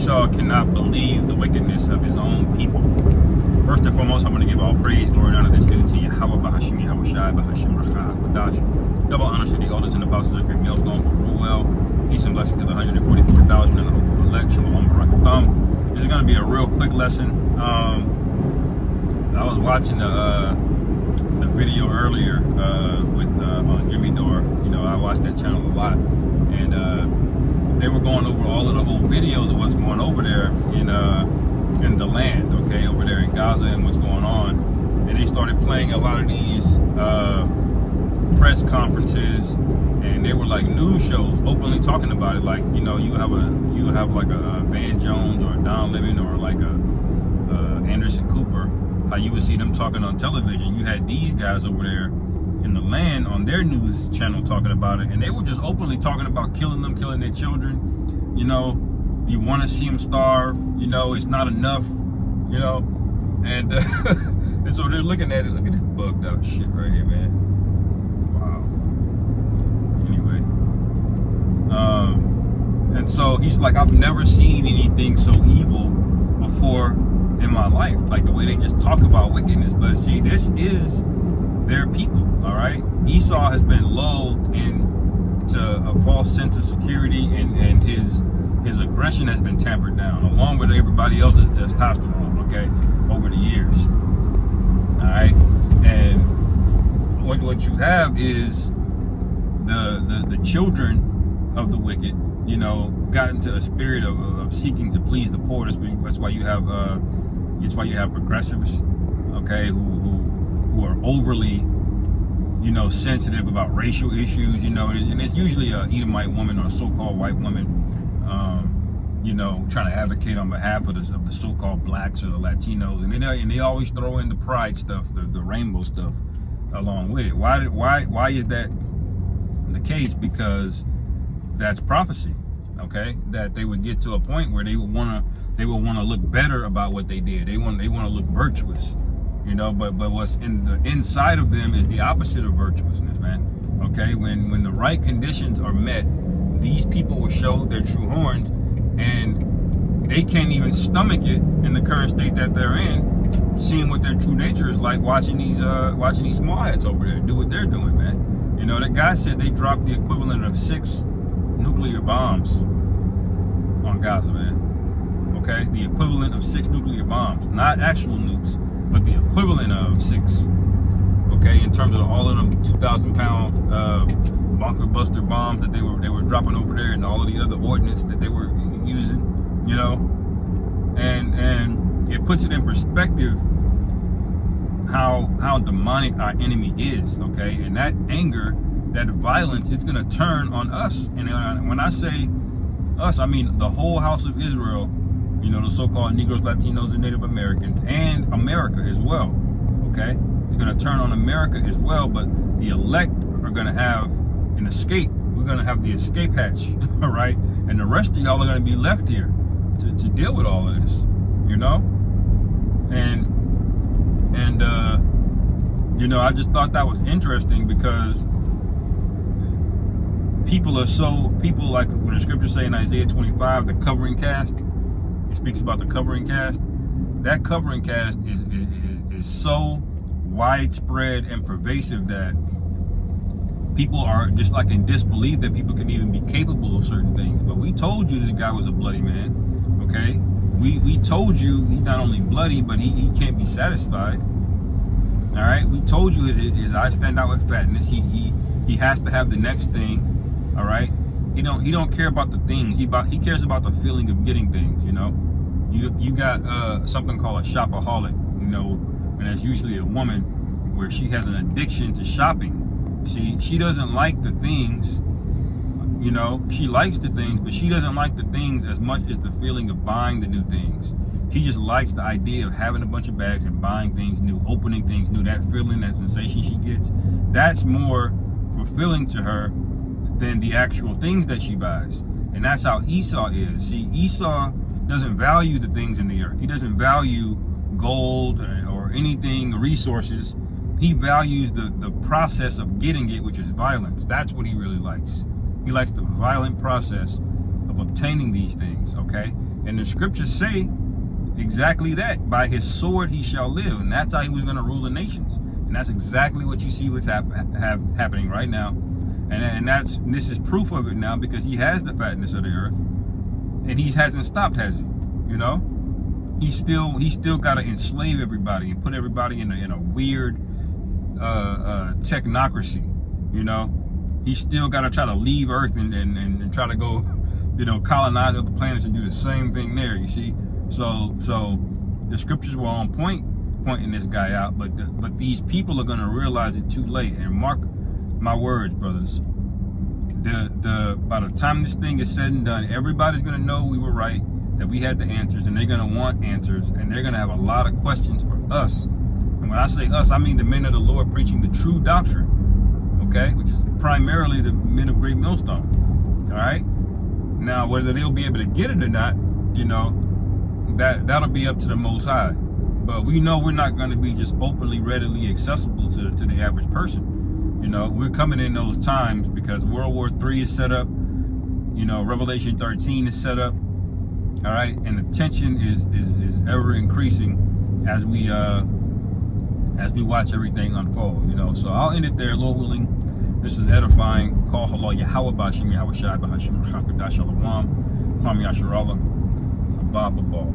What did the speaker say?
Esau cannot believe the wickedness of his own people. First and foremost, I'm going to give all praise, glory, and honor that's due to Yahweh, Bahashim, Yahweh Shai, Bahashim, Rachah, Wadash. Double honor to the elders and apostles of great males, known who rule well. Peace and blessings to the 144,000 and the hopeful elect. Shalom, Barakatham. This is going to be a real quick lesson. I was watching the video earlier with on Jimmy Dore. You know, I watch that channel a lot, and they were going over all of the old videos of what's going over there in the land, okay, over there in Gaza and what's going on. And they started playing a lot of these press conferences, and they were like news shows openly talking about it. Like, you know, you have like a Van Jones or a Don Lemon or like a Anderson Cooper, how you would see them talking on television. You had these guys over there in the land on their news channel talking about it, and they were just openly talking about killing them, killing their children. You know, you want to see them starve, you know, it's not enough, you know, and and so they're looking at it. Look at this bugged out shit right here, man. Wow. Anyway, and so he's like, I've never seen anything so evil before in my life, like the way they just talk about wickedness. But see, this is their people, all right? Esau has been lulled into a false sense of security, and his aggression has been tampered down, along with everybody else's testosterone, okay, over the years, all right? And what you have is the children of the wicked, you know, got into a spirit of seeking to please the poor. That's why you have progressives, okay, who are overly, you know, sensitive about racial issues, you know, and it's usually a Edomite woman or a so-called white woman, you know, trying to advocate on behalf of the so-called blacks or the Latinos, and they always throw in the pride stuff, the rainbow stuff, along with it. Why is that the case? Because that's prophecy, okay? That they would get to a point where they would want to look better about what they did. They want to look virtuous, you know. But what's in the inside of them is the opposite of virtuousness, man. Okay, when the right conditions are met, these people will show their true horns, and they can't even stomach it in the current state that they're in, seeing what their true nature is like, watching these small heads over there do what they're doing, man. You know, that guy said they dropped the equivalent of 6 nuclear bombs on Gaza, man. Okay, the equivalent of 6 nuclear bombs, not actual nukes, but the equivalent of 6. Okay, in terms of all of them 2,000-pound bunker buster bombs that they were dropping over there, and all of the other ordnance that they were using, you know, and it puts it in perspective how demonic our enemy is. Okay, and that anger, that violence, it's gonna turn on us. And when I say us, I mean the whole house of Israel. You know, the so-called Negroes, Latinos, and Native Americans, and America as well, okay? It's going to turn on America as well, but the elect are going to have an escape. We're going to have the escape hatch, all right? And the rest of y'all are going to be left here to deal with all of this, you know? And you know, I just thought that was interesting, because people like when the scriptures say in Isaiah 25, the covering cast, it speaks about the covering cast. That covering cast is so widespread and pervasive that people are just like in disbelief that people can even be capable of certain things. But we told you this guy was a bloody man, okay? We told you he's not only bloody, but he can't be satisfied. All right, we told you his eyes stand out with fatness. He has to have the next thing. All right. He don't care about the things. He cares about the feeling of getting things, you know. You got something called a shopaholic, you know, and that's usually a woman where she has an addiction to shopping. She doesn't like the things, you know. She likes the things, but she doesn't like the things as much as the feeling of buying the new things. She just likes the idea of having a bunch of bags and buying things new, opening things new. That feeling, that sensation she gets, that's more fulfilling to her than the actual things that she buys. And that's how Esau is. See, Esau doesn't value the things in the earth. He doesn't value gold or anything, resources. He values the process of getting it, which is violence. That's what he really likes. He likes the violent process of obtaining these things, okay? And the scriptures say exactly that. By his sword he shall live. And that's how he was going to rule the nations. And that's exactly what you see what's happening right now. And this is proof of it now, because he has the fatness of the earth. And he hasn't stopped, has he? You know? He's still got to enslave everybody and put everybody in a weird technocracy. You know? He's still got to try to leave Earth and try to go, you know, colonize other planets and do the same thing there, you see? So the scriptures were on point, pointing this guy out, but these people are going to realize it too late. And mark my words, brothers, by the time this thing is said and done, everybody's going to know we were right, that we had the answers, and they're going to want answers, and they're going to have a lot of questions for us. And when I say us, I mean the men of the Lord preaching the true doctrine, okay, which is primarily the men of Great Millstone. All right, now whether they'll be able to get it or not, you know, that'll be up to the Most High. But we know we're not going to be just openly, readily accessible to the average person. You know, we're coming in those times because World War III is set up. You know, Revelation 13 is set up. All right, and the tension is ever increasing as we watch everything unfold. You know, so I'll end it there, Lord willing. This is edifying. Call halal Yahweh Bashim Yahweh Shai Bahashim Rakadash Shalom. Kwame Yasharallah. Abba Ball.